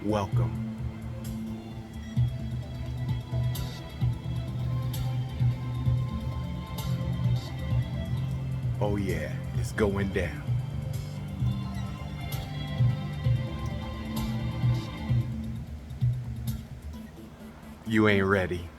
Welcome. Oh yeah, it's going down. You ain't ready.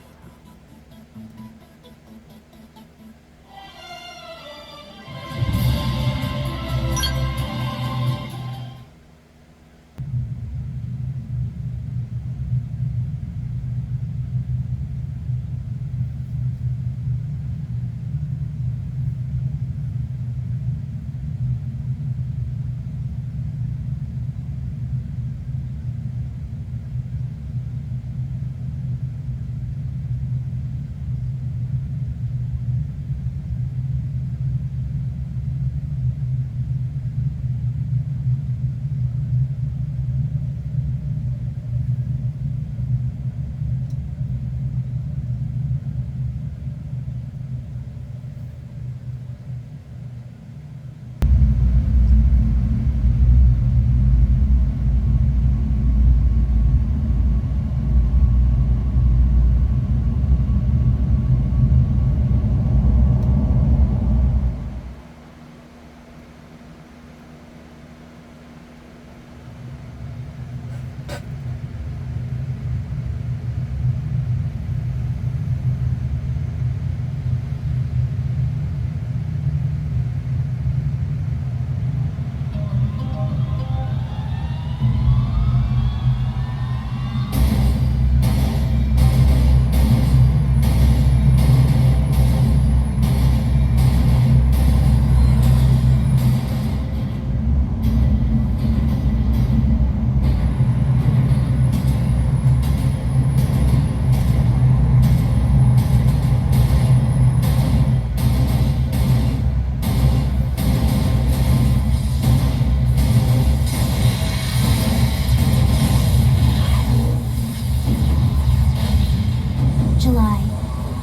July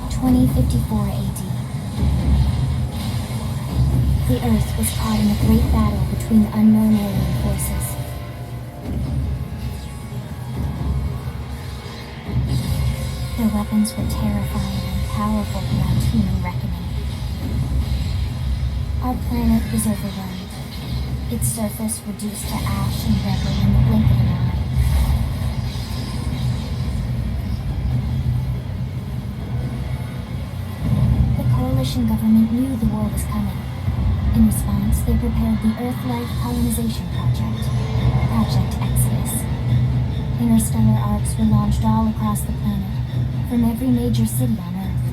2054 AD. The Earth was caught in a great battle between unknown alien forces. Their weapons were terrifying and powerful beyond human reckoning. Our planet was overwhelmed, its surface reduced to ash and rubble in the blink of an eye. The government knew the war was coming. In response, they prepared the Earth-Life Colonization Project, Project Exodus. Interstellar arcs were launched all across the planet, from every major city on Earth.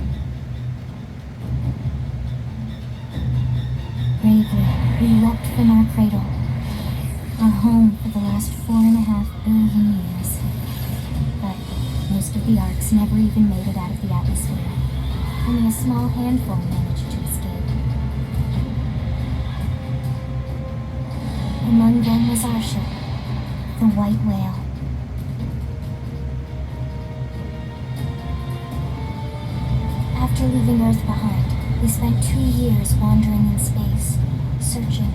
Bravely, we leapt from our cradle, our home for the last 4.5 billion years. But most of the arcs never even made it out of the atmosphere. Only a small handful managed to escape. Among them was our ship, the White Whale. After leaving Earth behind, we spent 2 years wandering in space, searching.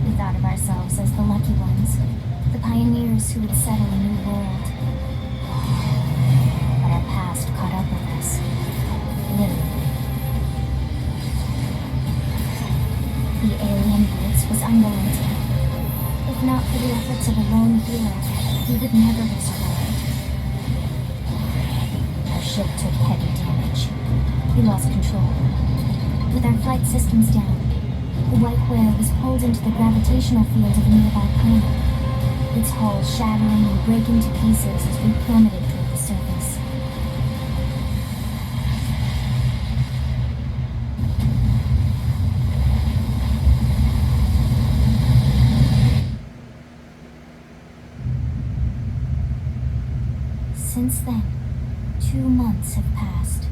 We thought of ourselves as the lucky ones, the pioneers who would settle a new world. But our past caught up with us. Literally. The alien blitz was unrelenting. If not for the efforts of a lone hero, we would never have survived. Our ship took heavy damage. We lost control. With our flight systems down, the White Whale was pulled into the gravitational field of a nearby planet, its hull shattering and breaking to pieces as we plummeted toward the surface. Since then, 2 months have passed.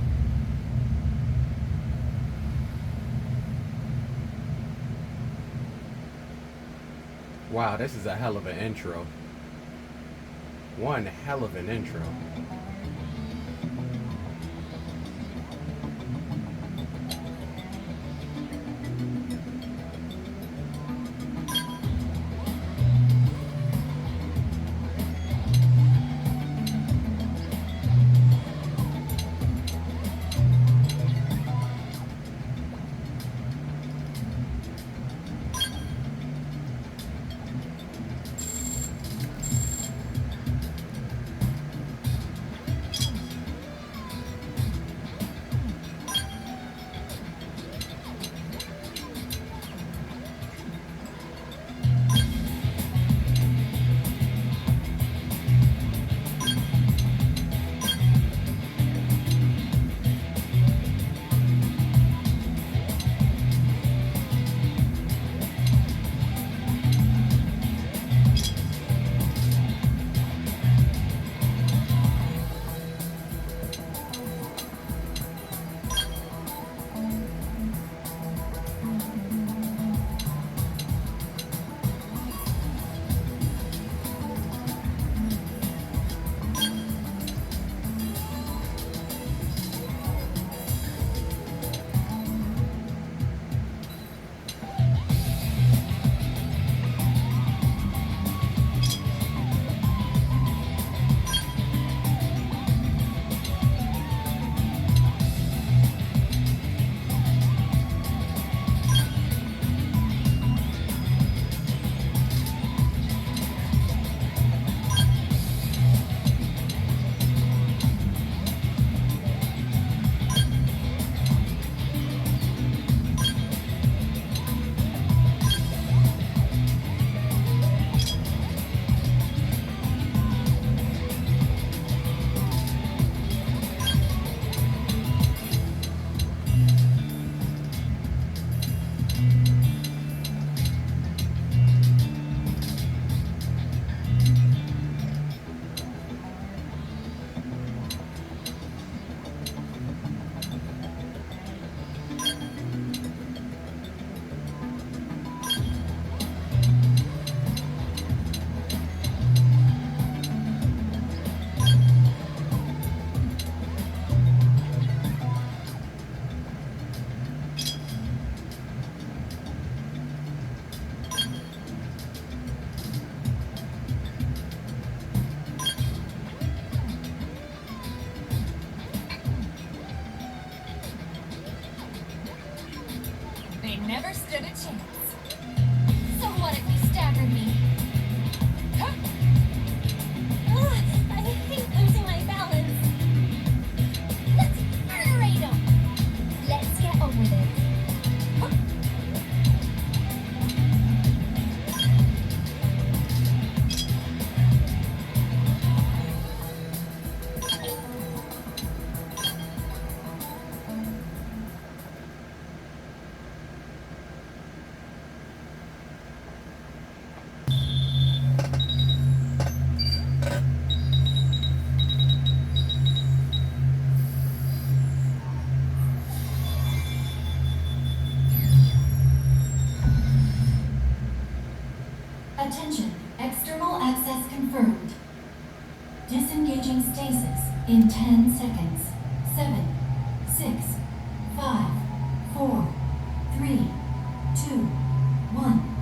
Wow, this is a hell of an intro. One hell of an intro. chance. So what if you staggered me? Huh? Ugh, I hate losing my balance. Let's murderate him. Let's get over this. Huh? Attention, external access confirmed. Disengaging stasis in 10 seconds. 7, 6, 5, 4, 3, 2, 1.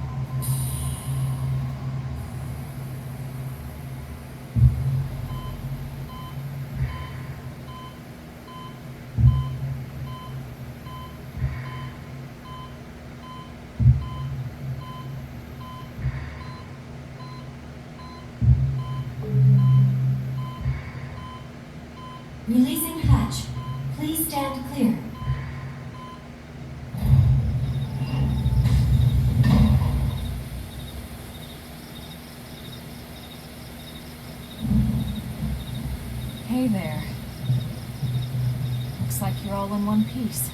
Releasing hatch. Please stand clear. Hey there. Looks like you're all in one piece.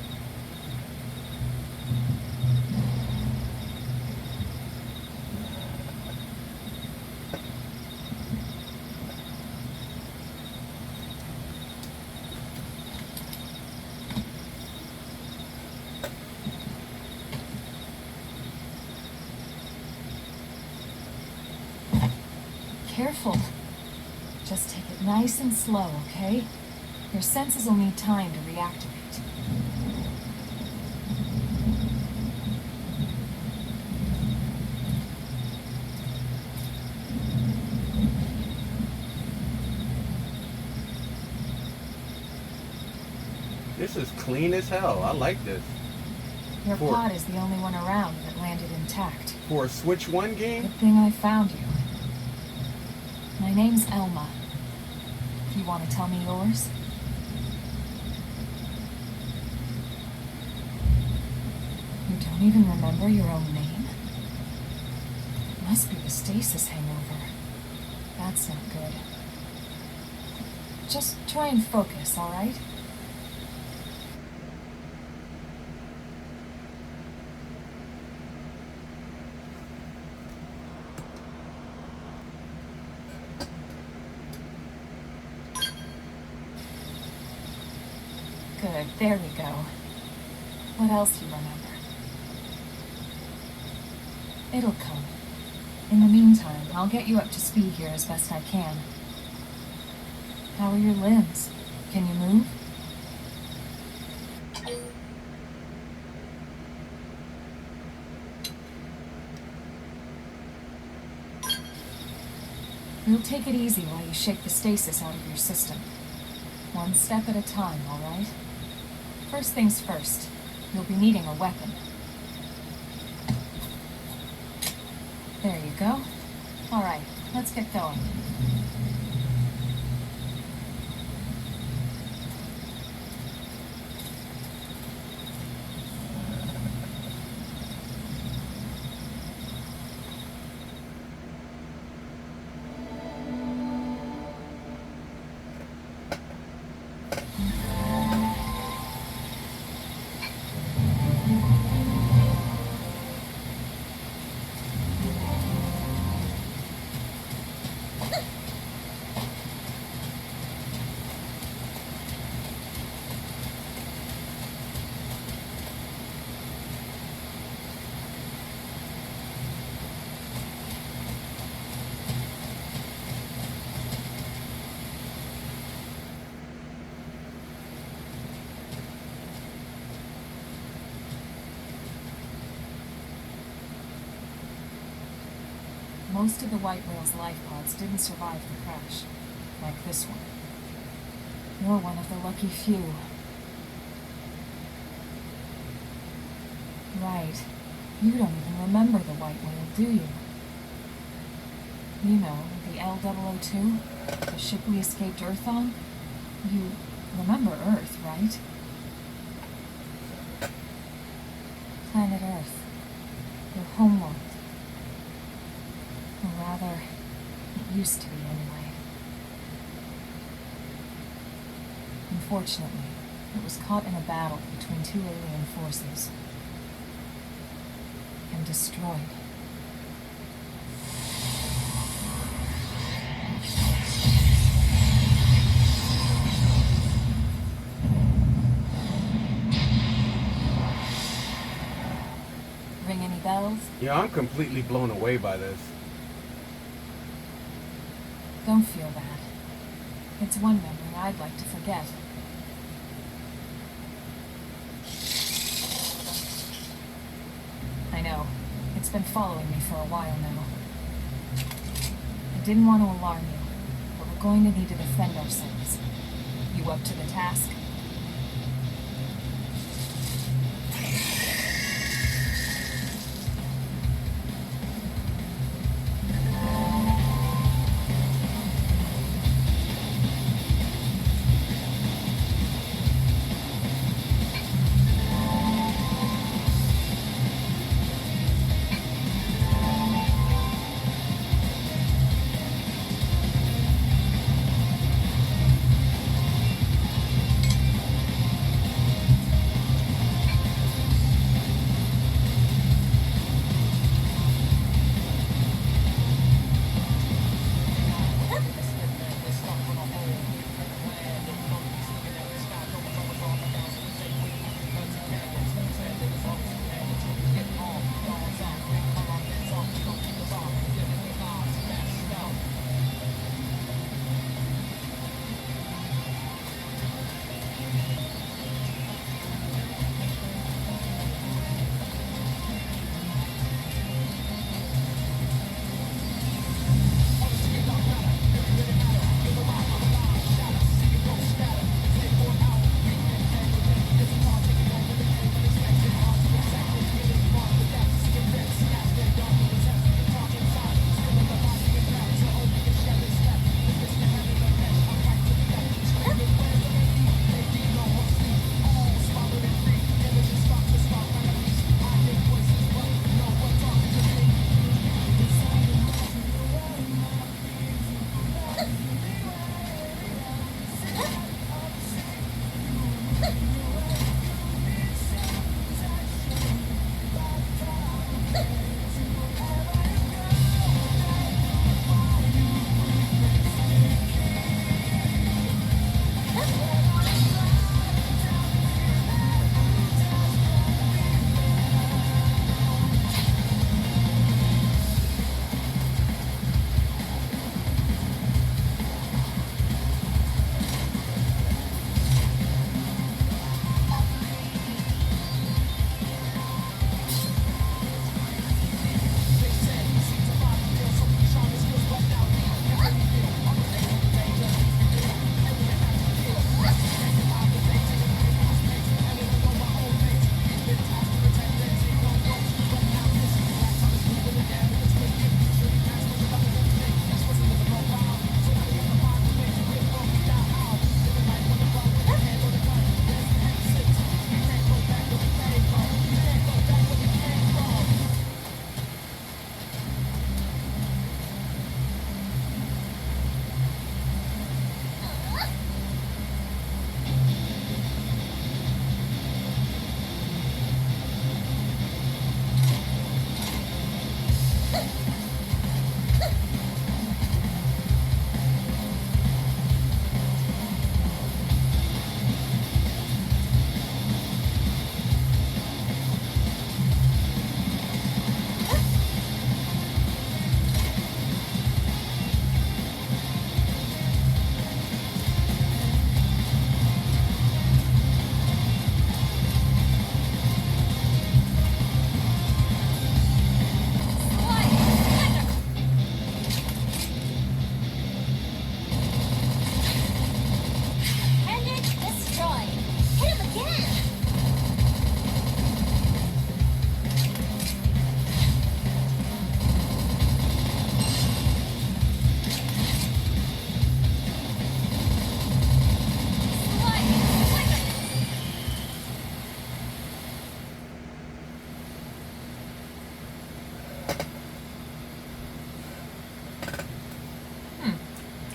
Careful. Just take it nice and slow, okay? Your senses will need time to reactivate. This is clean as hell. I like this. Your pod is the only one around that landed intact. For a Switch 1 game? Good thing I found you. My name's Elma. You want to tell me yours? You don't even remember your own name? Must be the stasis hangover. That's not good. Just try and focus, all right? Good, there we go. What else do you remember? It'll come. In the meantime, I'll get you up to speed here as best I can. How are your limbs? Can you move? We'll take it easy while you shake the stasis out of your system. One step at a time, all right? First things first, you'll be needing a weapon. There you go. All right, let's get going. Most of the White Whale's life pods didn't survive the crash, like this one. You're one of the lucky few. Right. You don't even remember the White Whale, do you? You know, the L-002? The ship we escaped Earth on? You remember Earth, right? Planet Earth. Your homeworld. Or rather, it used to be anyway. Unfortunately, it was caught in a battle between two alien forces. And destroyed. Ring any bells? Yeah, I'm completely blown away by this. Don't feel bad. It's one memory I'd like to forget. I know. It's been following me for a while now. I didn't want to alarm you, but we're going to need to defend ourselves. You up to the task?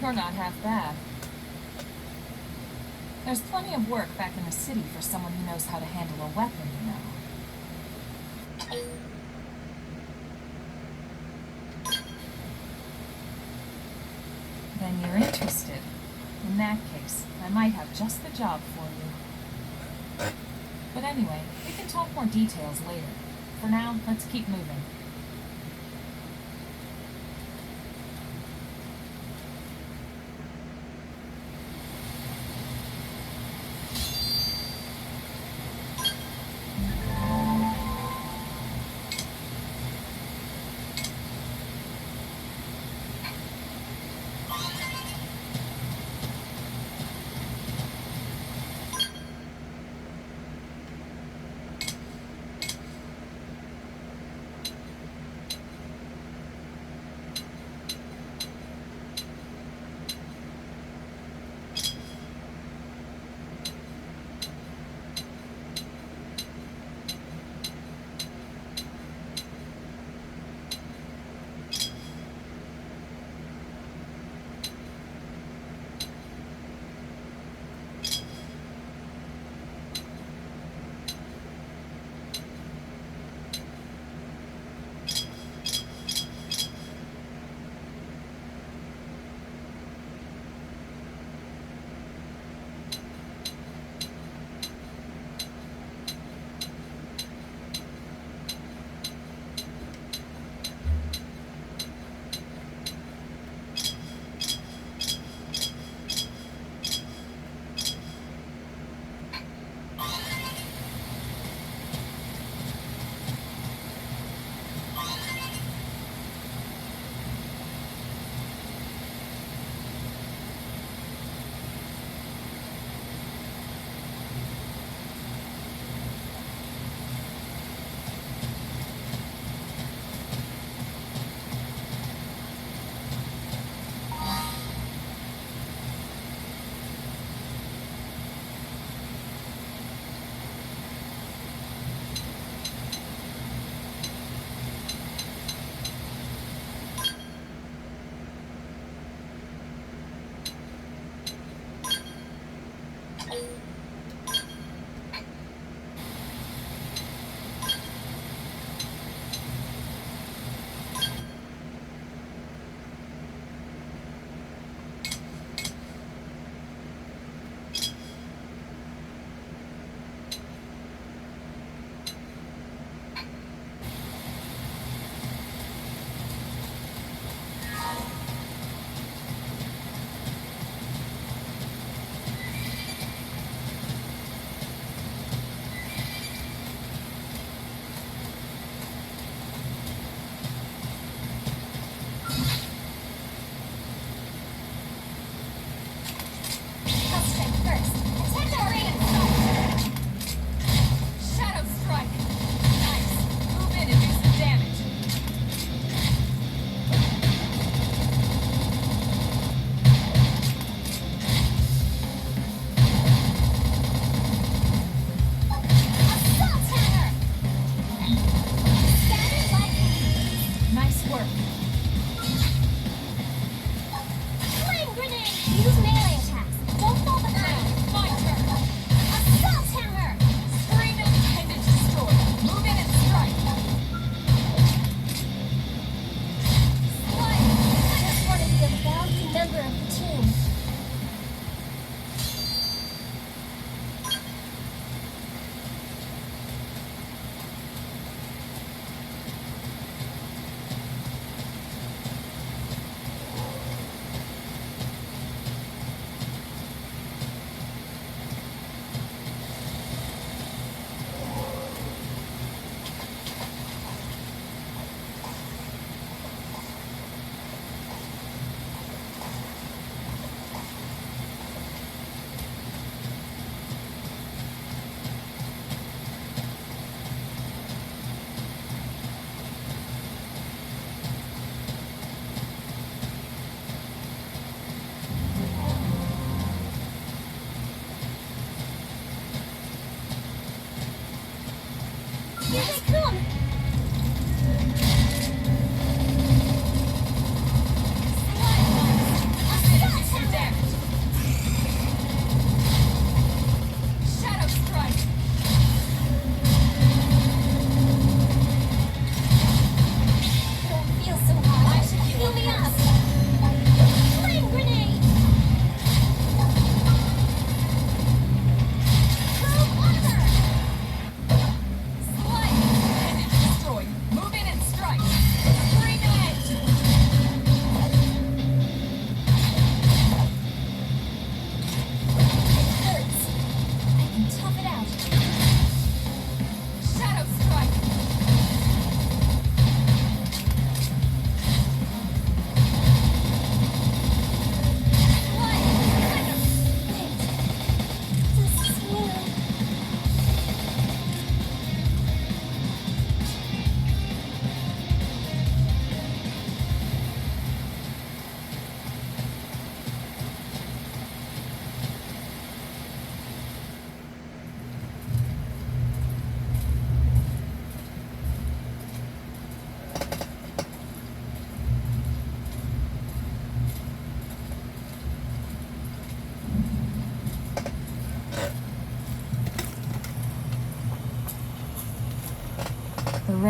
You're not half bad. There's plenty of work back in the city for someone who knows how to handle a weapon, you know. Then you're interested. In that case, I might have just the job for you. But anyway, we can talk more details later. For now, let's keep moving.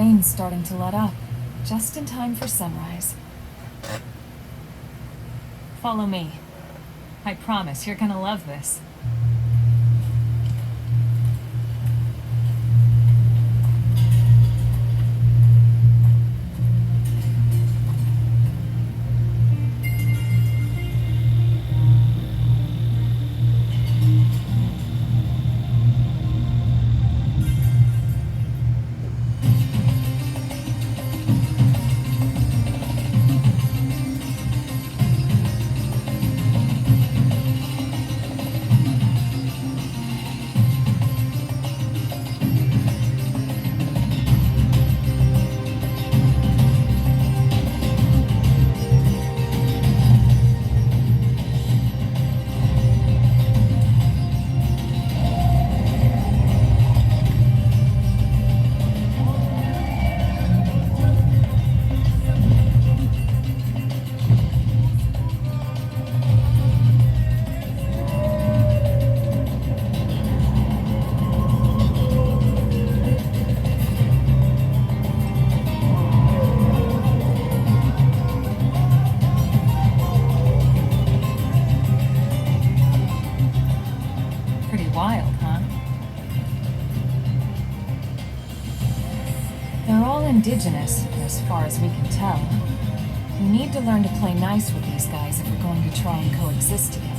rain's starting to let up, just in time for sunrise. Follow me. I promise you're gonna love this. Wild, huh? They're all indigenous, as far as we can tell. We need to learn to play nice with these guys if we're going to try and coexist together.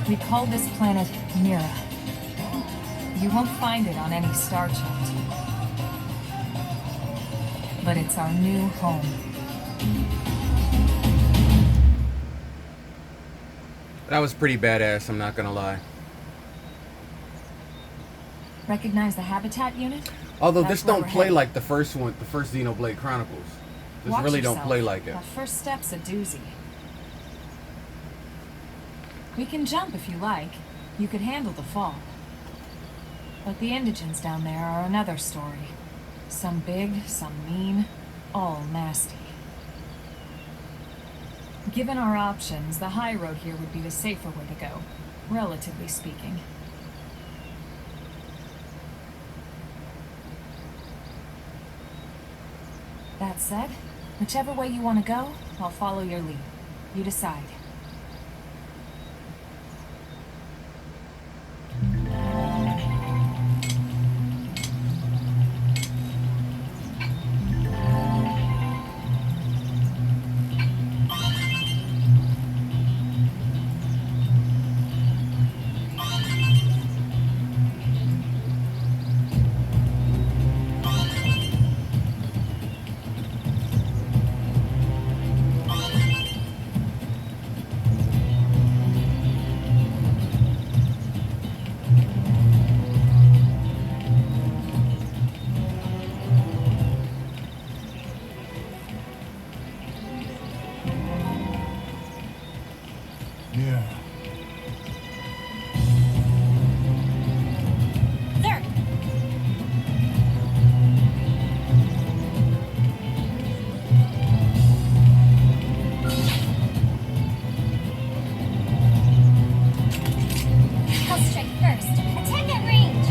We call this planet Mira. You won't find it on any star chart. But it's our new home. That was pretty badass, I'm not gonna lie. Recognize the habitat unit? Although That's this where don't we're play headed. like the first one, the first Xenoblade Chronicles. This Watch really don't yourself. play like it. That first step's a doozy. We can jump if you like. You could handle the fall. But the indigents down there are another story. Some big, some mean, all nasty. Given our options, the high road here would be the safer way to go, relatively speaking. That said, whichever way you want to go, I'll follow your lead. You decide. Yeah. There! I'll strike first. Attack at range!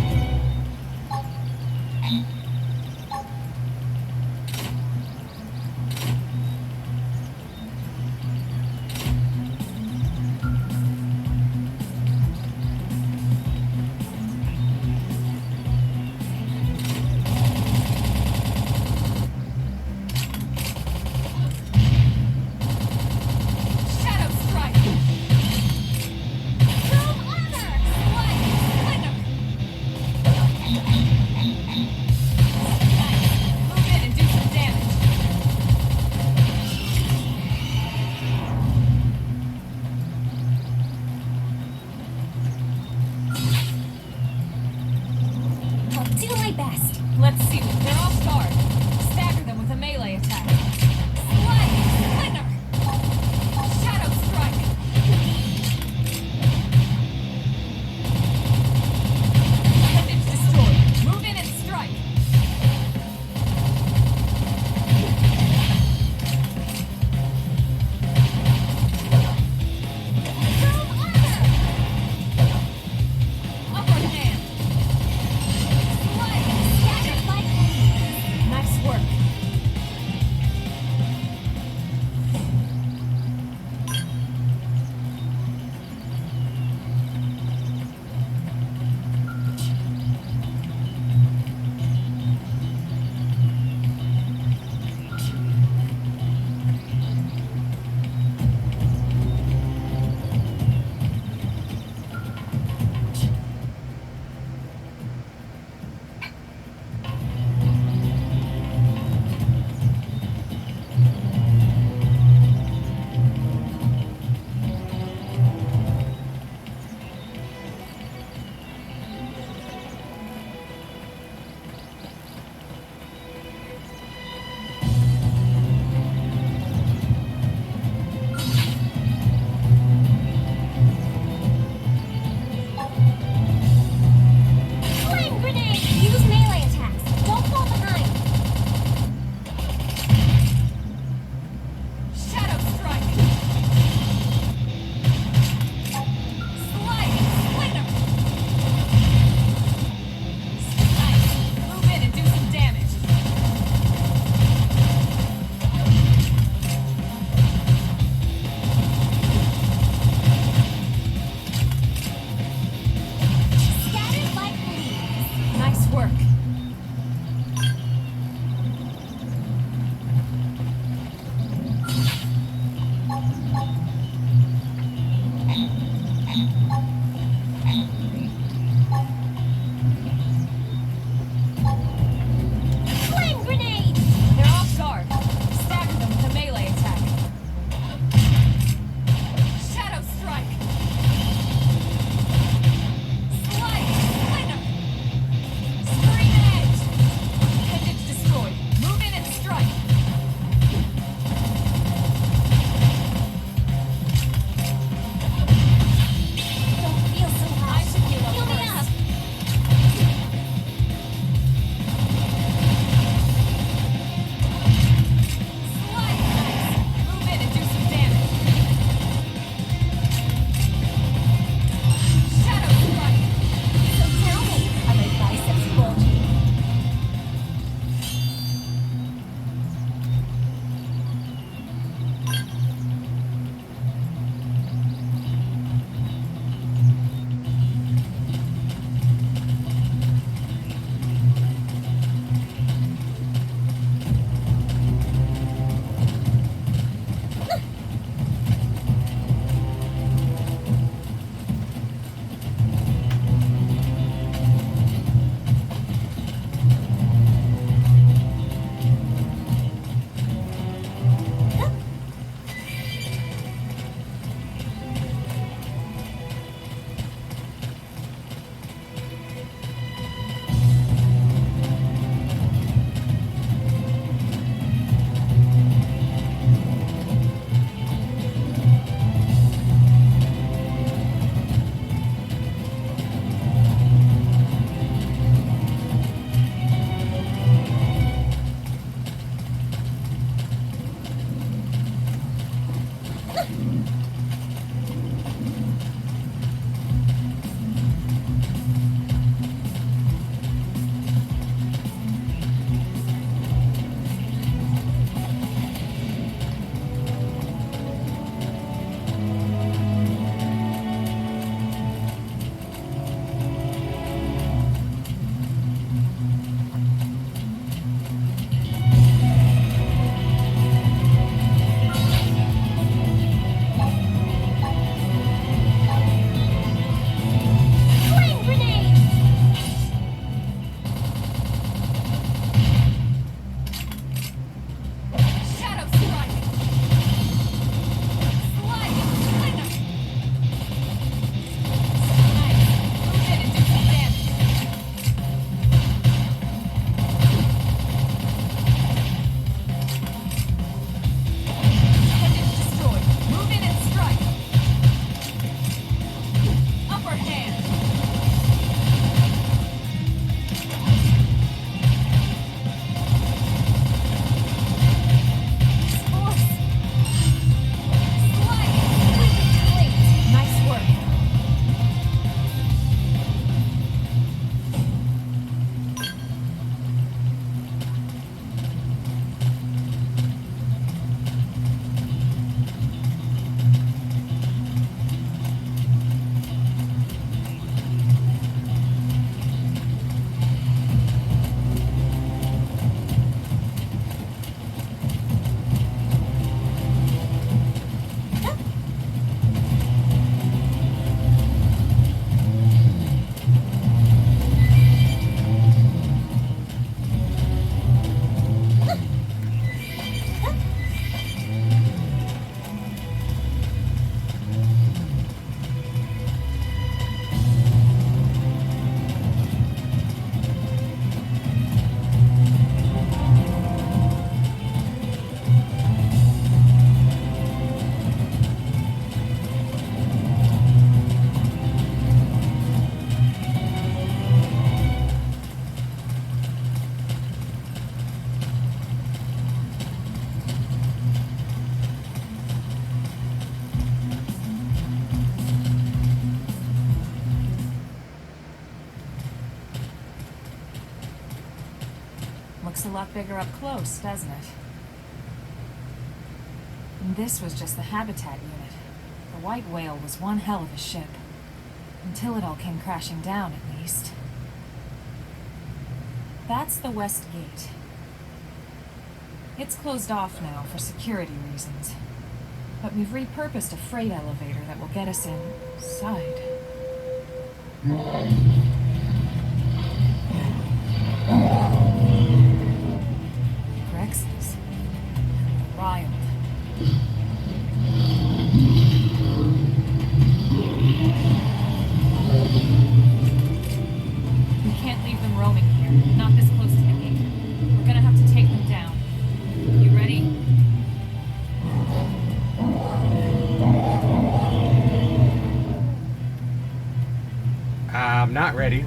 a lot bigger up close, doesn't it? And this was just the habitat unit. The white whale was one hell of a ship. Until it all came crashing down, at least. That's the west gate. It's closed off now for security reasons. But we've repurposed a freight elevator that will get us inside. Grexes. Wild. We can't leave them roaming here, not this close to the gate. We're gonna have to take them down. You ready? I'm not ready.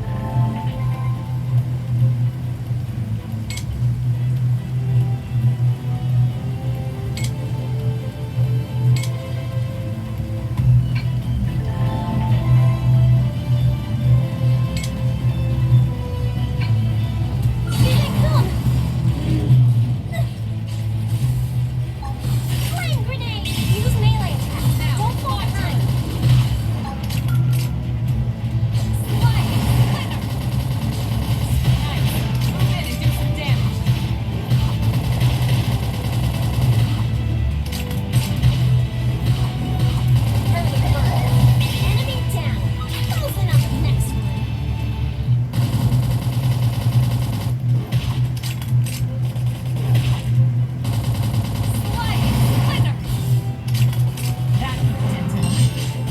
Flame grenade! Use melee attacks now! Don't fall behind! Move in and do some damage. Early bird. Enemy down. Closing on the next one. That did it.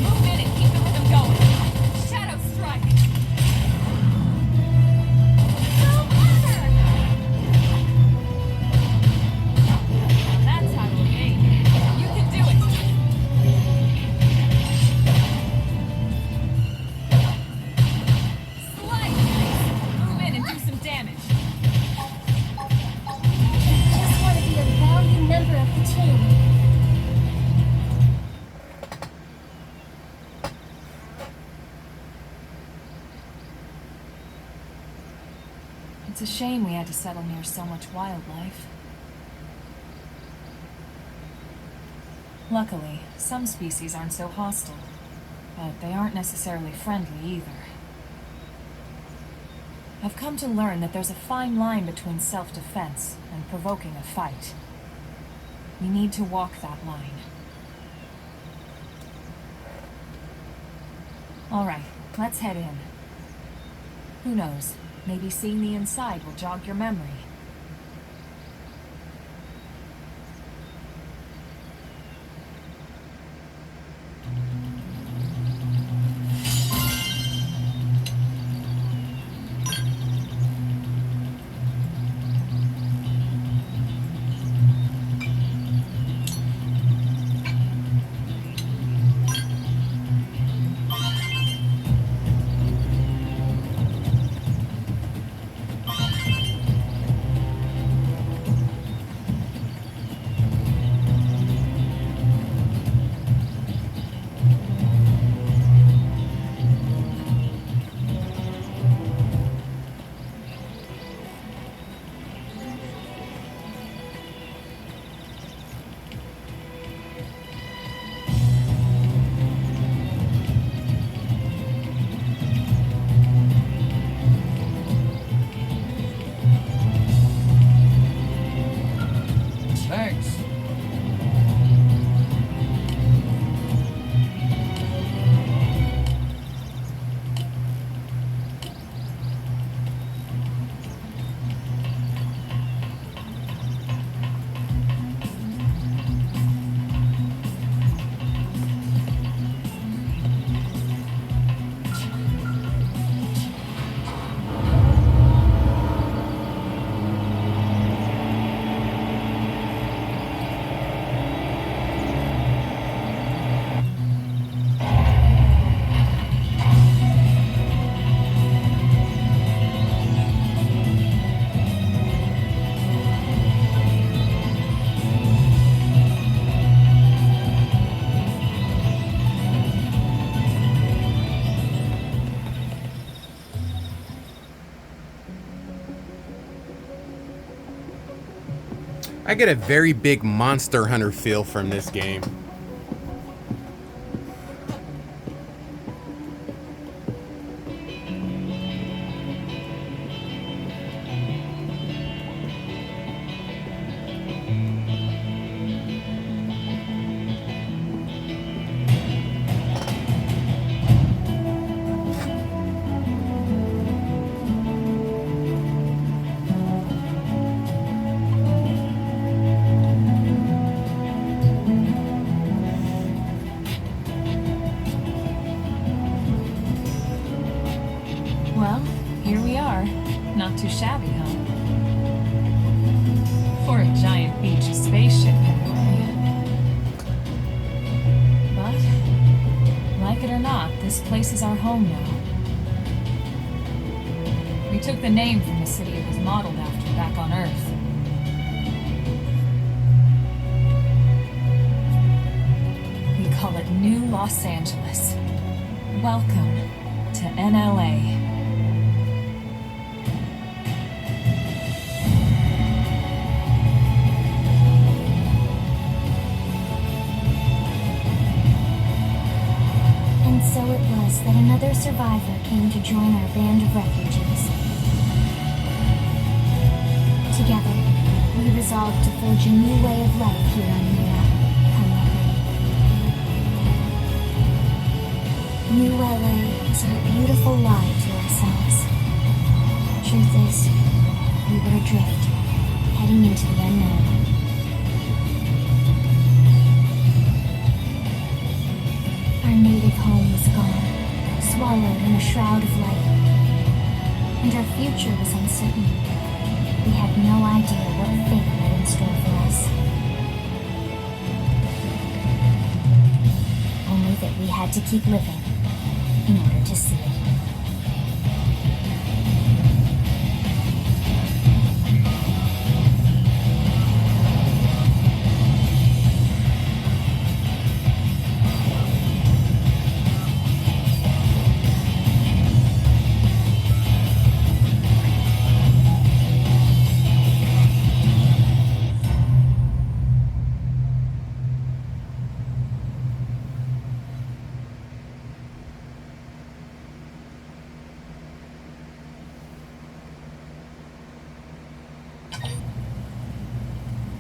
Move in and keep the rhythm going. Shadow strike. Go harder! Now that's how you aim. You can do it. Slice. Move in and do some damage. Just want to be a valued member of the team. It's a shame we had to settle near so much wildlife. Luckily, some species aren't so hostile, but they aren't necessarily friendly either. I've come to learn that there's a fine line between self-defense and provoking a fight. We need to walk that line. All right, let's head in. Who knows? Maybe seeing the inside will jog your memory. I get a very big Monster Hunter feel from this game. Well, here we are. Not too shabby, huh? For a giant beach spaceship, anyway. But, like it or not, this place is our home now. We took the name from the city it was modeled after back on Earth. We call it New Los Angeles. Welcome to NLA. And so it was that another survivor came to join our band of refugees. Together, we resolved to forge a new way of life here on Mira. New LA is our beautiful lie to ourselves. Truth is, we were adrift, heading into the unknown. Our native home was gone, swallowed in a shroud of light. And our future was uncertain. We had no idea what fate lay in store for us. Only that we had to keep living in order to see it.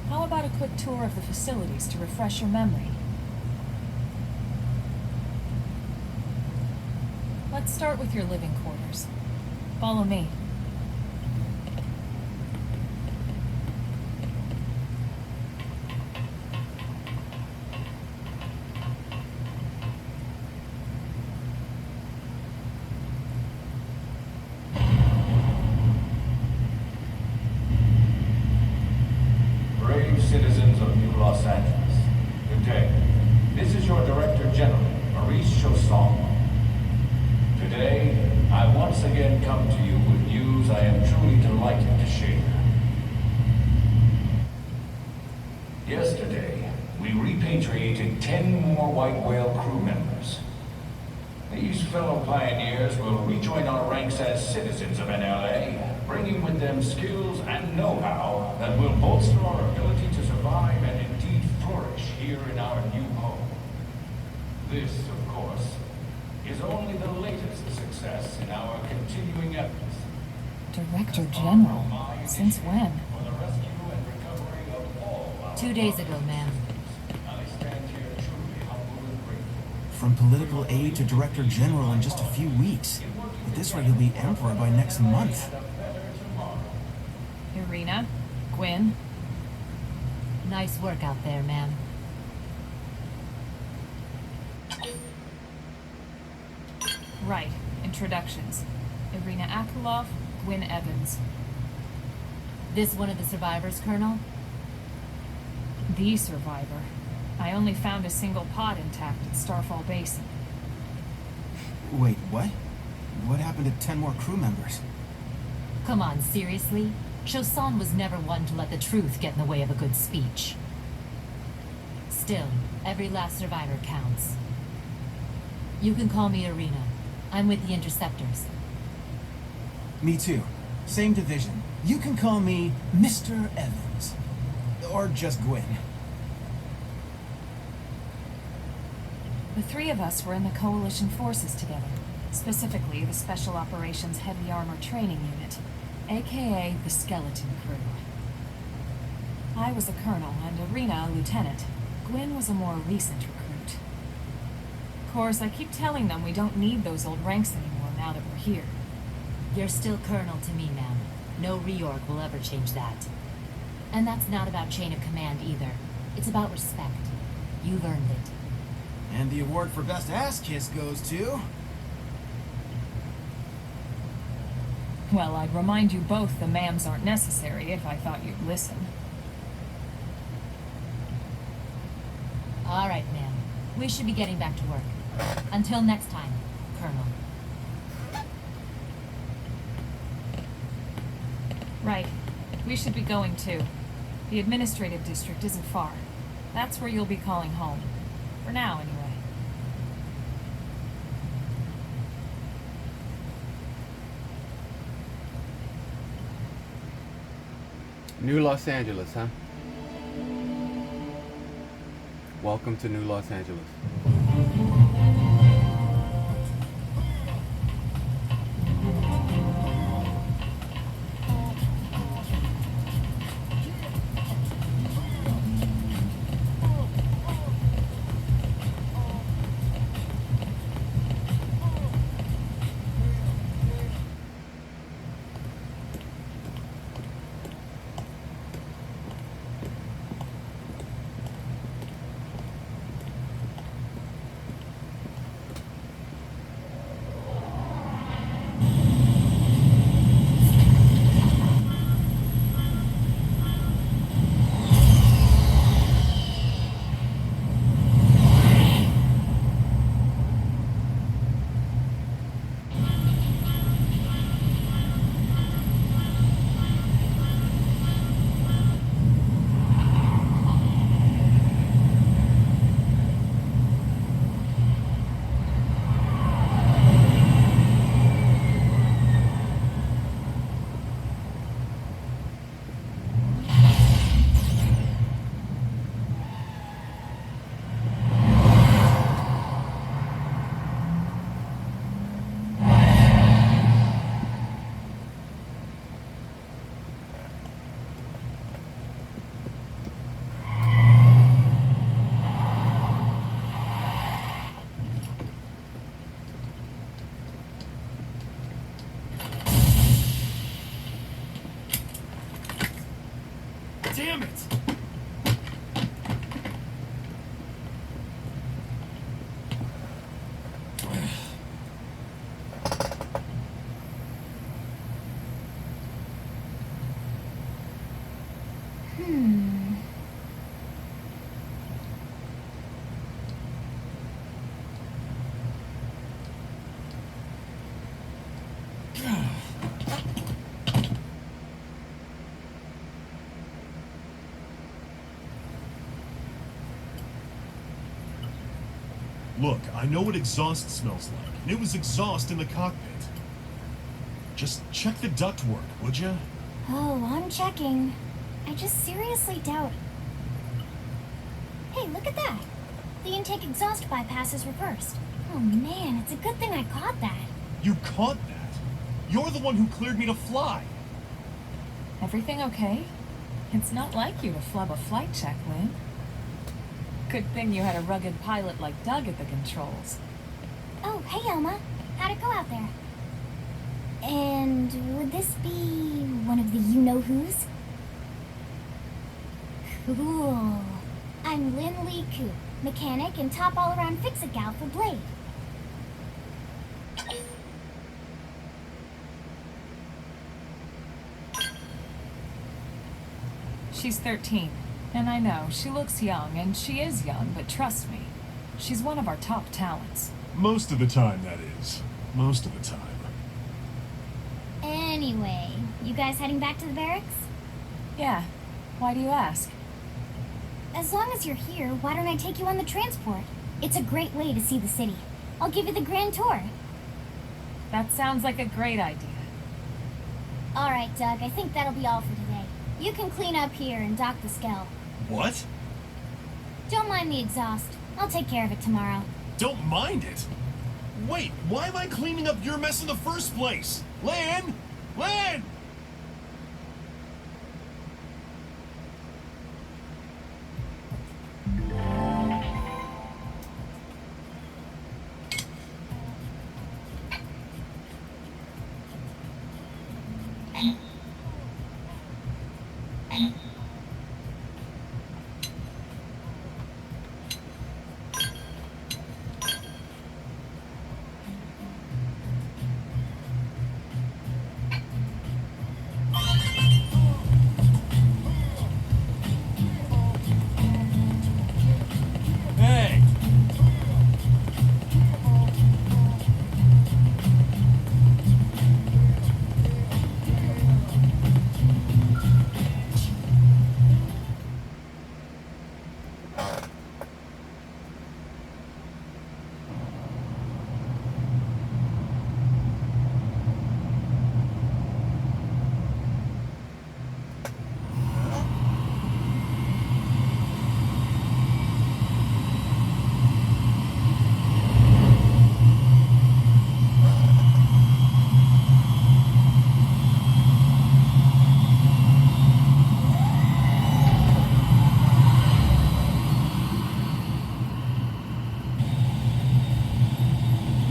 How about a quick tour of the facilities to refresh your memory? Let's start with your living quarters. Follow me. Brave citizens of New Los Angeles, good day. This is your Director General, Maurice Chausson. Today, I once again come to you with news I am truly delighted to share. Yesterday, we repatriated 10 more White Whale crew members. These fellow pioneers will rejoin our ranks as citizens of NLA, bringing with them skills and know-how that will bolster our ability to survive and indeed flourish here in our new home. This, of course, is only the latest success in our continuing efforts. Director General? Since when? For the rescue and recovery of all our 2 days ago, ma'am. I stand here truly humble and grateful. From political aide to director general in just a few weeks. At this rate, he'll be emperor by next month. Irina? Gwyn? Nice work out there, ma'am. Right. Introductions. Irina Akulov, Gwyn Evans. This one of the survivors, Colonel? The survivor. I only found a single pod intact at Starfall Basin. Wait, what? What happened to 10 more crew members? Come on, seriously? Chausson was never one to let the truth get in the way of a good speech. Still, every last survivor counts. You can call me Irina. I'm with the Interceptors. Me too. Same division. You can call me Mr. Evans. Or just Gwen? The three of us were in the Coalition forces together. Specifically, the Special Operations Heavy Armor Training Unit, aka the Skeleton Crew. I was a colonel and Irina a lieutenant. Gwen was a more recent recruit. Of course, I keep telling them we don't need those old ranks anymore now that we're here. You're still colonel to me, ma'am. No reorg will ever change that. And that's not about chain of command either. It's about respect. You've earned it. And the award for best ass kiss goes to... Well, I'd remind you both the ma'ams aren't necessary if I thought you'd listen. All right, ma'am. We should be getting back to work. Until next time, Colonel. Right. We should be going too. The administrative district isn't far. That's where you'll be calling home. For now, anyway. New Los Angeles, huh? Welcome to New Los Angeles. Damn it! Look, I know what exhaust smells like, and it was exhaust in the cockpit. Just check the ductwork, would you? Oh, I'm checking. I just seriously doubt... Hey, look at that! The intake exhaust bypass is reversed. Oh man, it's a good thing I caught that. You caught that? You're the one who cleared me to fly. Everything okay? It's not like you to flub a flight check, Lynn. Good thing you had a rugged pilot like Doug at the controls. Oh, hey Elma. How'd it go out there? And would this be one of the you-know-who's? Cool. I'm Lynn Lee Coop, mechanic and top all-around fix-it gal for Blade. She's 13. And I know, she looks young, and she is young, but trust me, she's one of our top talents. Most of the time, that is. Most of the time. Anyway, you guys heading back to the barracks? Yeah. Why do you ask? As long as you're here, why don't I take you on the transport? It's a great way to see the city. I'll give you the grand tour. That sounds like a great idea. Alright, Doug, I think that'll be all for today. You can clean up here and dock the Skell. What? Don't mind the exhaust. I'll take care of it tomorrow. Don't mind it? Wait, why am I cleaning up your mess in the first place? Lan! Lan! Hey!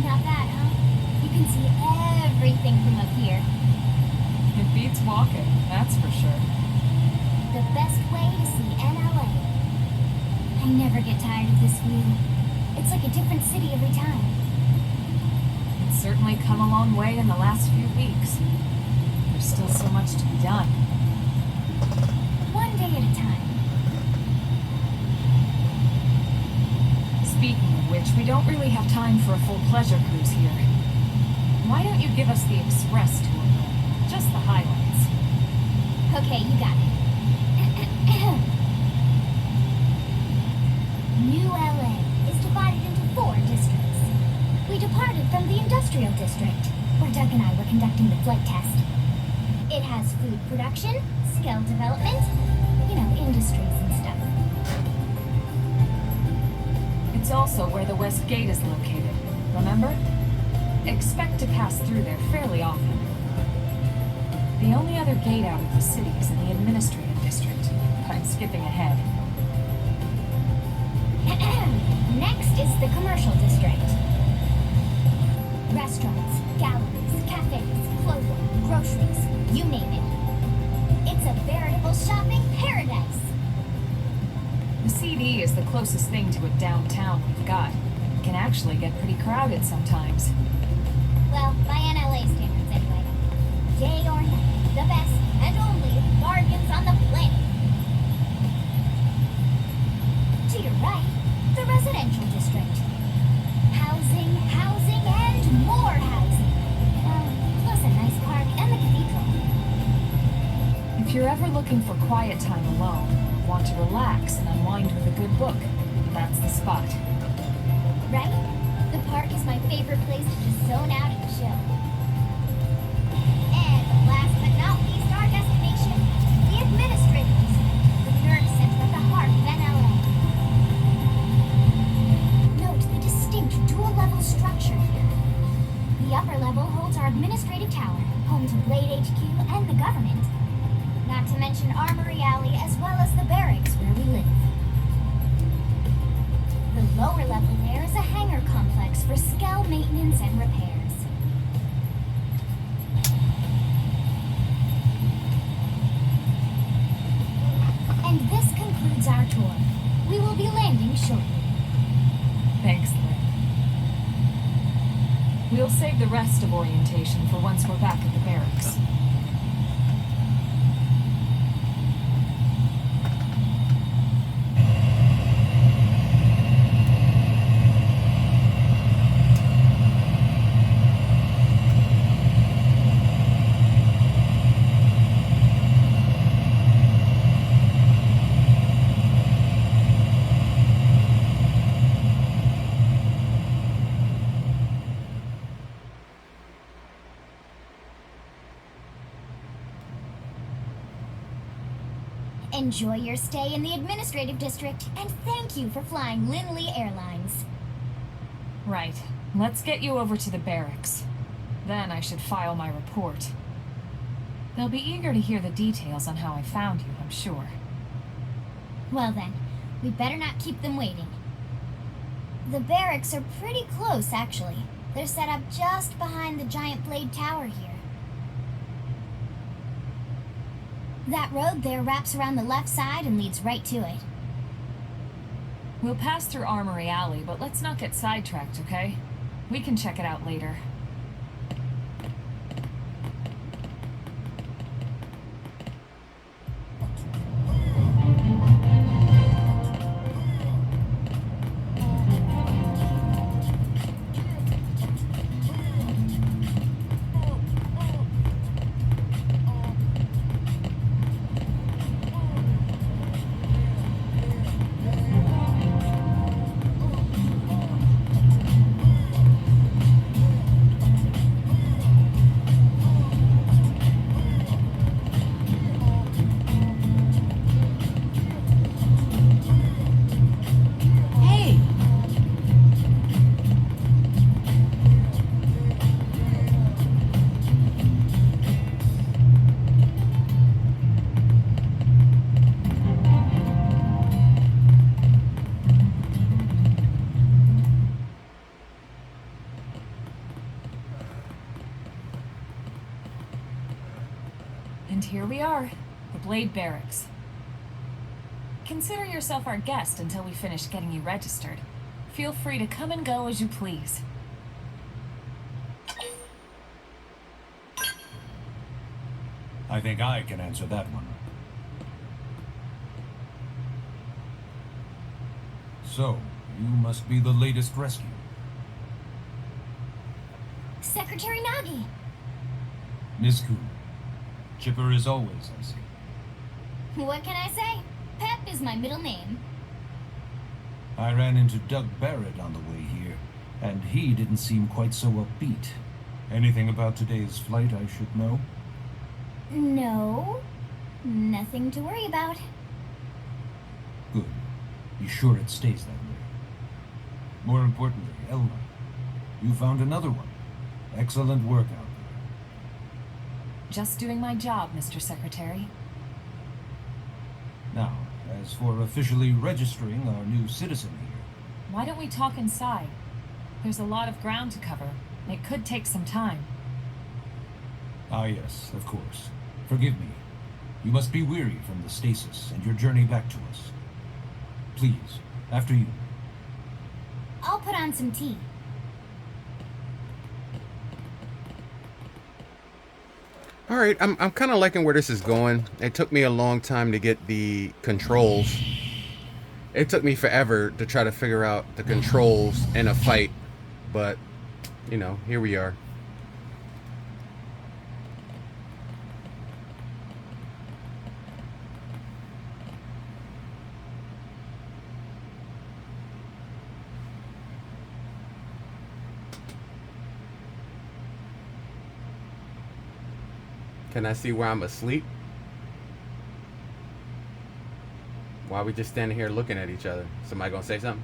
Not bad, huh? You can see everything from up here. It beats walking, that's for sure. The best way to see NLA. I never get tired of this view. It's like a different city every time. It's certainly come a long way in the last few weeks. There's still so much to be done. One day at a time. Speaking of which, we don't really have time for a full pleasure cruise here. Why don't you give us the express tour, though? Just the highlights. Okay, you got it. New LA is divided into 4 districts. We departed from the industrial district, where Doug and I were conducting the flight test. It has food production, skill development, industries and stuff. It's also where the West Gate is located, remember? Expect to pass through there fairly often. The only other gate out of the city is in the administrative district, but I'm skipping ahead. Next is the commercial district. Restaurants, galleries, cafes, clothing, groceries, you name it. It's a veritable shopping paradise. The CD is the closest thing to a downtown we've got. It can actually get pretty crowded sometimes. Well, by NLA standards anyway. Day or night, the best and only bargains on the planet. To your right, the residential district. Housing, housing, and more housing. Plus a nice park and the cathedral. If you're ever looking for quiet time alone, want to relax and unwind with a good book, that's the spot. Right? The park is my favorite place to just zone out and chill. And last but not least, our destination, the administrative district, the nerve center at the heart of NLA. Note the distinct dual-level structure here. The upper level holds our administrative tower, home to Blade HQ and the government. Not to mention Armory Alley as well as the barracks where we live. The lower level there is a hangar complex for Skell maintenance and repairs. And this concludes our tour. We will be landing shortly. Thanks, Lynn. We'll save the rest of orientation for once we're back at the barracks. Enjoy your stay in the administrative district, and thank you for flying Linley Airlines. Right. Let's get you over to the barracks. Then I should file my report. They'll be eager to hear the details on how I found you, I'm sure. Well then, we better not keep them waiting. The barracks are pretty close, actually. They're set up just behind the giant blade tower here. That road there wraps around the left side and leads right to it. We'll pass through Armory Alley, but let's not get sidetracked, okay? We can check it out later. And here we are, the Blade Barracks. Consider yourself our guest until we finish getting you registered. Feel free to come and go as you please. I think I can answer that one. So, you must be the latest rescue. Secretary Nagi! Nizku. Chipper as always, I see. What can I say? Pep is my middle name. I ran into Doug Barrett on the way here, and he didn't seem quite so upbeat. Anything about today's flight I should know? No, nothing to worry about. Good. Be sure it stays that way. More importantly, Elma, you found another one. Excellent work out there. Just doing my job, Mr. Secretary. Now, as for officially registering our new citizen here, Why don't we talk inside? There's a lot of ground to cover. It could take some time. ah yes, of course. Forgive me. You must be weary from the stasis and your journey back to us. Please, after you. I'll put on some tea. All right, I'm kind of liking where this is going. It took me a long time to get the controls. It took me forever to try to figure out the controls in a fight, but you know, here we are. Can I see where I'm asleep? Why are we just standing here looking at each other? Somebody gonna say something?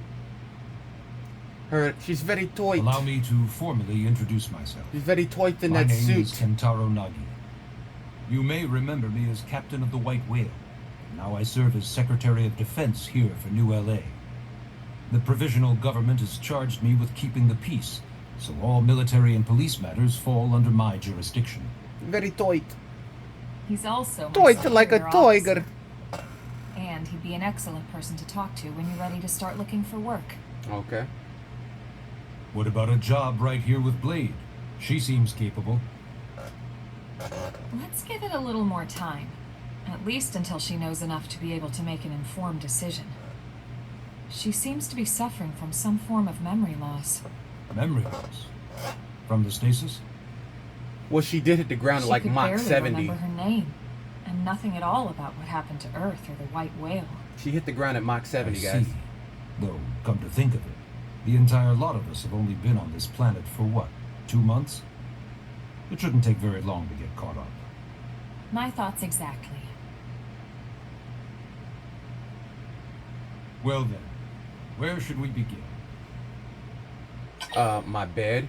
She's very tight. Allow me to formally introduce myself. She's very tight in My that name is suit. Kentaro Nagi. You may remember me as captain of the White Whale. Now I serve as Secretary of Defense here for New LA. The provisional government has charged me with keeping the peace, so all military and police matters fall under my jurisdiction. Very tight. He's also my Tight like a superior tiger. officer. And he'd be an excellent person to talk to when you're ready to start looking for work. Okay. What about a job right here with Blade? She seems capable. Let's give it a little more time. At least until she knows enough to be able to make an informed decision. She seems to be suffering from some form of memory loss. Memory loss? From the stasis? Well, she did hit the ground at She like could Mach barely 70. remember her name, and nothing at all about what happened to Earth or the White Whale. She hit the ground at Mach 70, I guys. see. Though, come to think of it, the entire lot of us have only been on this planet for what, 2 months? It shouldn't take very long to get caught up. My thoughts exactly. Well then, where should we begin? My bed.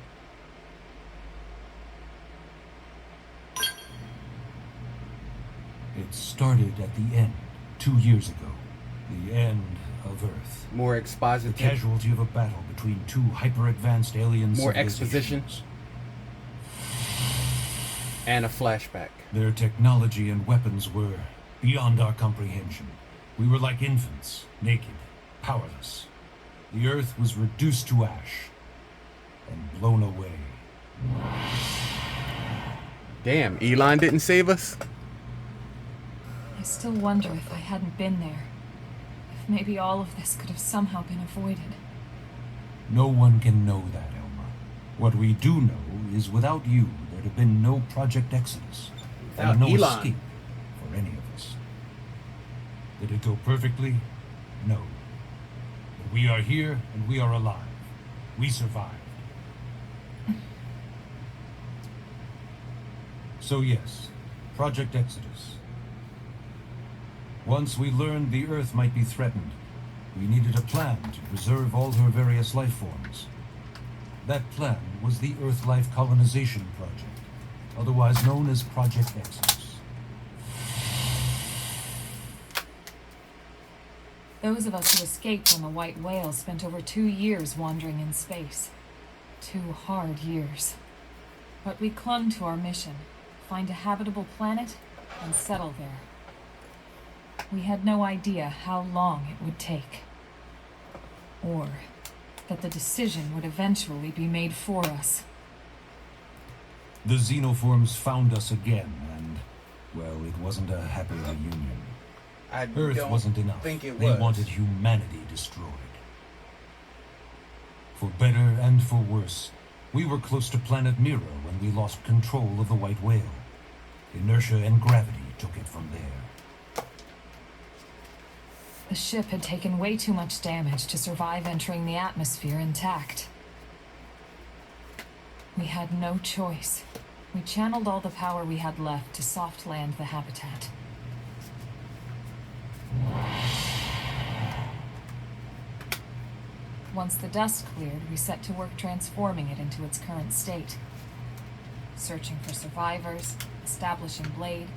It started at the end, 2 years ago. The end of Earth. More The expositive. casualty of a battle between two hyper-advanced alien More civilizations. exposition. And a flashback. Their technology and weapons were beyond our comprehension. We were like infants, naked, powerless. The Earth was reduced to ash and blown away. Damn, Elon didn't save us? I still wonder if I hadn't been there. If maybe all of this could have somehow been avoided. No one can know that, Elma. What we do know is without you, there'd have been no Project Exodus. Without And no Elon. escape for any of us. Did it go perfectly? No. But we are here and we are alive. We survived. So yes, Project Exodus. Once we learned the Earth might be threatened, we needed a plan to preserve all her various life forms. That plan was the Earth Life Colonization Project, otherwise known as Project Exodus. Those of us who escaped on the White Whale spent over 2 years wandering in space. 2 hard years. But we clung to our mission, find a habitable planet and settle there. We had no idea how long it would take. Or that the decision would eventually be made for us. The xenoforms found us again, and, well, it wasn't a happy reunion. Earth wasn't enough. They wanted humanity destroyed. For better and for worse, we were close to planet Mira when we lost control of the White Whale. Inertia and gravity took it from there. The ship had taken way too much damage to survive entering the atmosphere intact. We had no choice. We channeled all the power we had left to soft land the habitat. Once the dust cleared, we set to work transforming it into its current state. Searching for survivors, establishing Blade,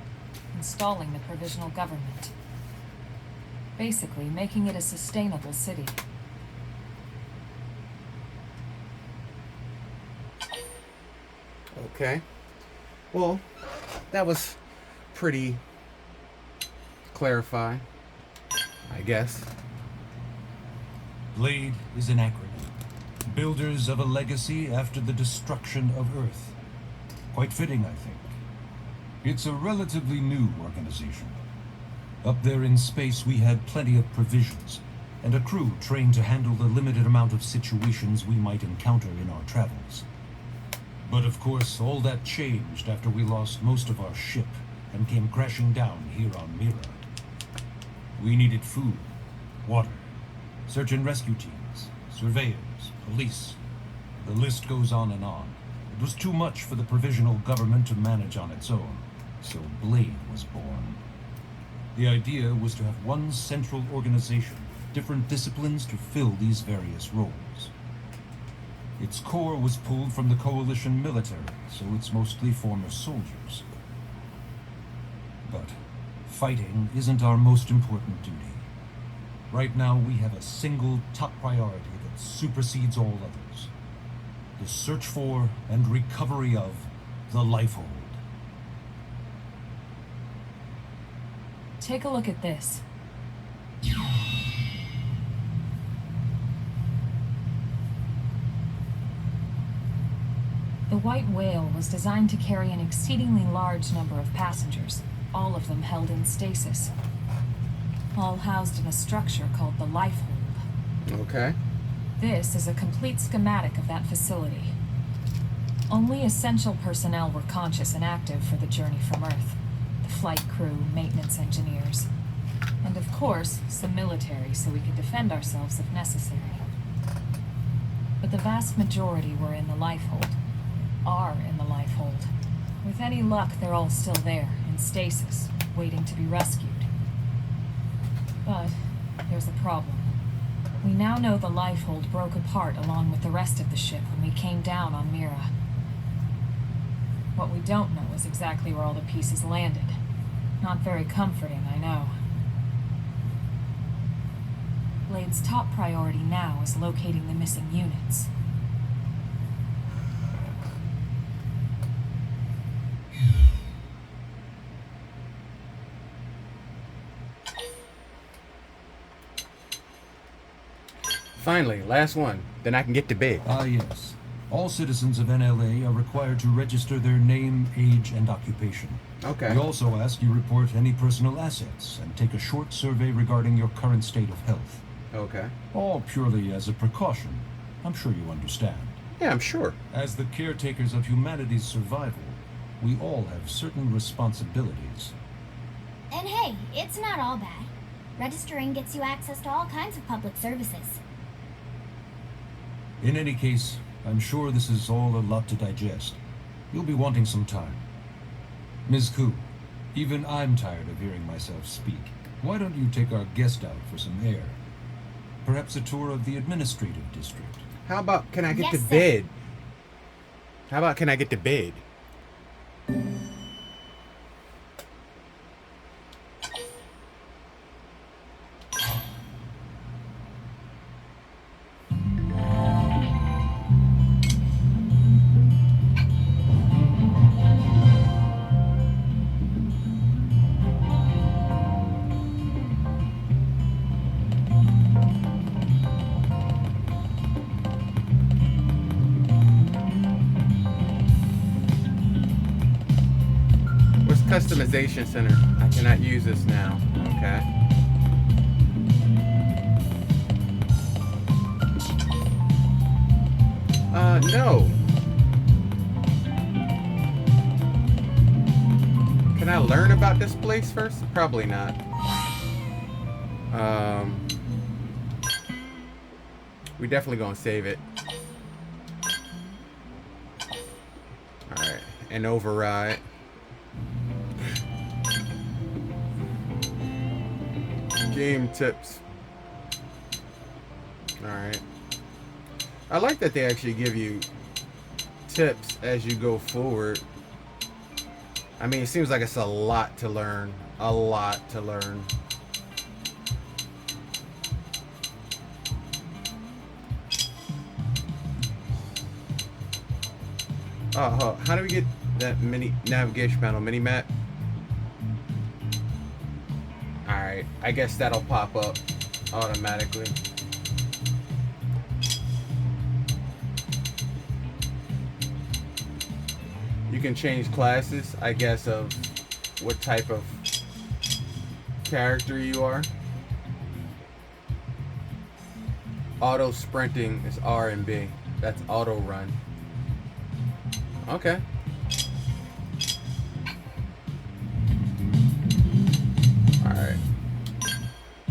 installing the provisional government. Basically, making it a sustainable city. Okay. Well, that was pretty clarifying, I guess. Blade is an acronym. Builders of a legacy after the destruction of Earth. Quite fitting, I think. It's a relatively new organization. Up there in space, we had plenty of provisions, and a crew trained to handle the limited amount of situations we might encounter in our travels. But of course, all that changed after we lost most of our ship and came crashing down here on Mira. We needed food, water, search and rescue teams, surveyors, police. The list goes on and on. It was too much for the provisional government to manage on its own, so Blade was born. The idea was to have one central organization, different disciplines to fill these various roles. Its core was pulled from the coalition military, so it's mostly former soldiers. But fighting isn't our most important duty. Right now we have a single top priority that supersedes all others. The search for and recovery of the Lifehold. Take a look at this. The White Whale was designed to carry an exceedingly large number of passengers, all of them held in stasis. All housed in a structure called the Lifehold. Okay. This is a complete schematic of that facility. Only essential personnel were conscious and active for the journey from Earth. The flight crew, maintenance engineers, and of course, some military so we could defend ourselves if necessary. But the vast majority were in the Lifehold. Are in the Lifehold. With any luck, they're all still there, in stasis, waiting to be rescued. But there's a problem. We now know the lifehold broke apart along with the rest of the ship when we came down on Mira. What we don't know is exactly where all the pieces landed. Not very comforting, I know. Blade's top priority now is locating the missing units. Finally, last one. Then I can get to bed. Ah, yes. All citizens of NLA are required to register their name, age, and occupation. Okay. We also ask you report any personal assets and take a short survey regarding your current state of health. Okay. All purely as a precaution. I'm sure you understand. Yeah, I'm sure. As the caretakers of humanity's survival, we all have certain responsibilities. And hey, it's not all bad. Registering gets you access to all kinds of public services. In any case, I'm sure this is all a lot to digest. You'll be wanting some time. Ms. Koo, even I'm tired of hearing myself speak. Why don't you take our guest out for some air? Perhaps a tour of the administrative district. How about can I get Yes, to sir. bed? How about can I get to bed? Customization center. I cannot use this now. Okay. No. Can I learn about this place first? Probably not. We definitely gonna save it. Alright. And override. Game tips. Alright. I like that they actually give you tips as you go forward. I mean, it seems like it's a lot to learn. A lot to learn. Oh, how do we get that mini navigation panel, mini map? Alright, I guess that'll pop up automatically. You can change classes, I guess, of what type of character you are. Auto sprinting is R and B. That's auto run. Okay. Alright.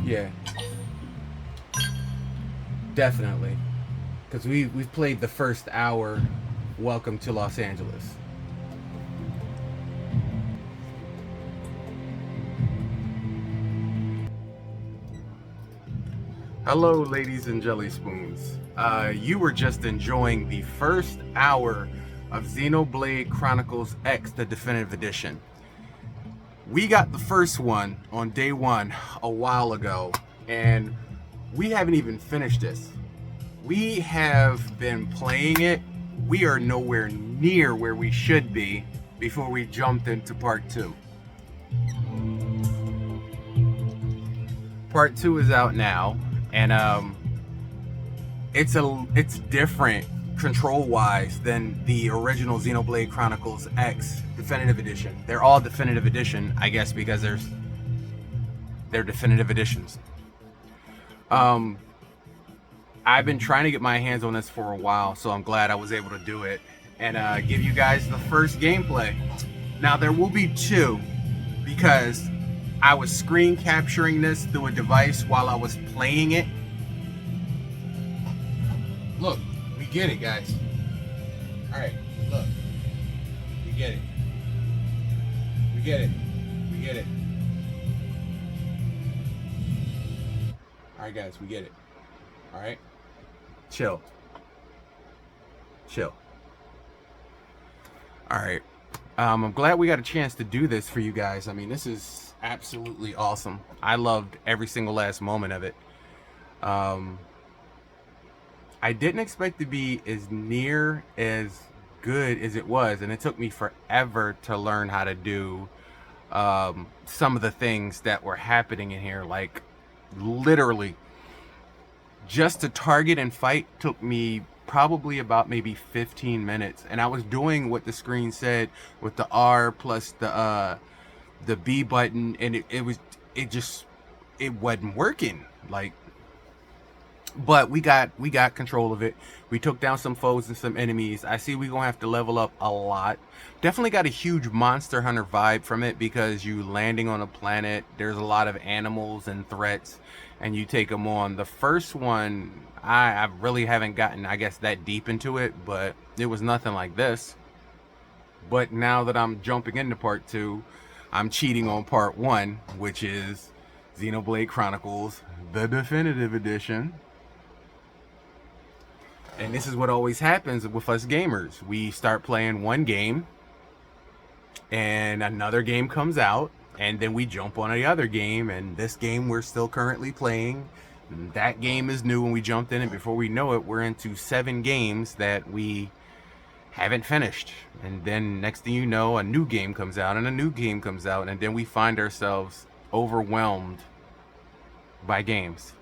Yeah. Definitely. Because we've played the first hour. Welcome to Los Angeles. Hello, ladies and jelly spoons. You were just enjoying the first hour of Xenoblade Chronicles X, the Definitive Edition. We got the first one on day one a while ago, and we haven't even finished this. We have been playing it. We are nowhere near where we should be before we jumped into part 2. Part 2 is out now, and it's different control-wise than the original Xenoblade Chronicles X Definitive Edition. They're all Definitive Edition, I guess, because they're Definitive Editions. I've been trying to get my hands on this for a while, so I'm glad I was able to do it and give you guys the first gameplay. Now, there will be 2, because I was screen capturing this through a device while I was playing it. Look, we get it, guys. Alright, look. We get it. We get it. We get it. Alright, guys, we get it. All right, chill. All right. I'm glad we got a chance to do this for you guys. I mean, this is absolutely awesome. I loved every single last moment of it. I didn't expect to be as near as good as it was, and it took me forever to learn how to do some of the things that were happening in here. Like, literally, just to target and fight took me probably about maybe 15 minutes, and I was doing what the screen said with the R plus the B button, and it wasn't working. Like, but we got control of it. We took down some foes and some enemies. I see we're gonna have to level up a lot. Definitely got a huge Monster Hunter vibe from it, because you landing on a planet, there's a lot of animals and threats, and you take them on. The first one, I really haven't gotten, I guess, that deep into it, but it was nothing like this. But now that I'm jumping into part 2, I'm cheating on part 1, which is Xenoblade Chronicles, the definitive edition. And this is what always happens with us gamers. We start playing one game, and another game comes out, and then we jump on the other game, and this game we're still currently playing. And that game is new when we jumped in, and before we know it, we're into 7 games that we haven't finished. And then next thing you know, a new game comes out, and a new game comes out, and then we find ourselves overwhelmed by games.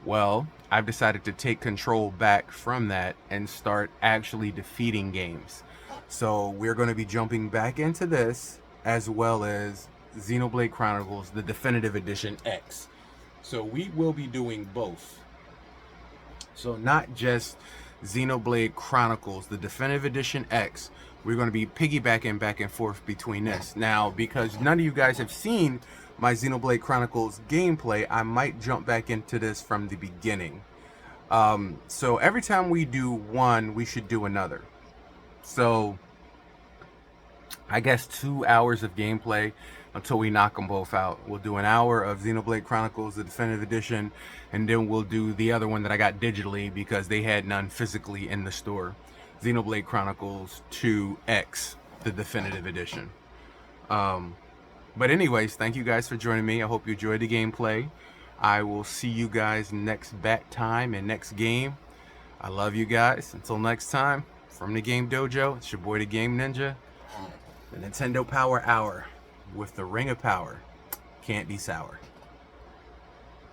Well, I've decided to take control back from that and start actually defeating games. So we're going to be jumping back into this, as well as Xenoblade Chronicles, the Definitive Edition X. So we will be doing both. So not just Xenoblade Chronicles, the Definitive Edition X. We're going to be piggybacking back and forth between this. Now, because none of you guys have seen my Xenoblade Chronicles gameplay, I might jump back into this from the beginning. So every time we do one, we should do another. So I guess 2 hours of gameplay until we knock them both out. We'll do an hour of Xenoblade Chronicles, the Definitive Edition, and then we'll do the other one that I got digitally because they had none physically in the store. Xenoblade Chronicles 2X, the Definitive Edition. But anyways, thank you guys for joining me. I hope you enjoyed the gameplay. I will see you guys next bat time and next game. I love you guys. Until next time, from the Game Dojo, it's your boy the Game Ninja. The Nintendo Power Hour with the Ring of Power. Can't be sour.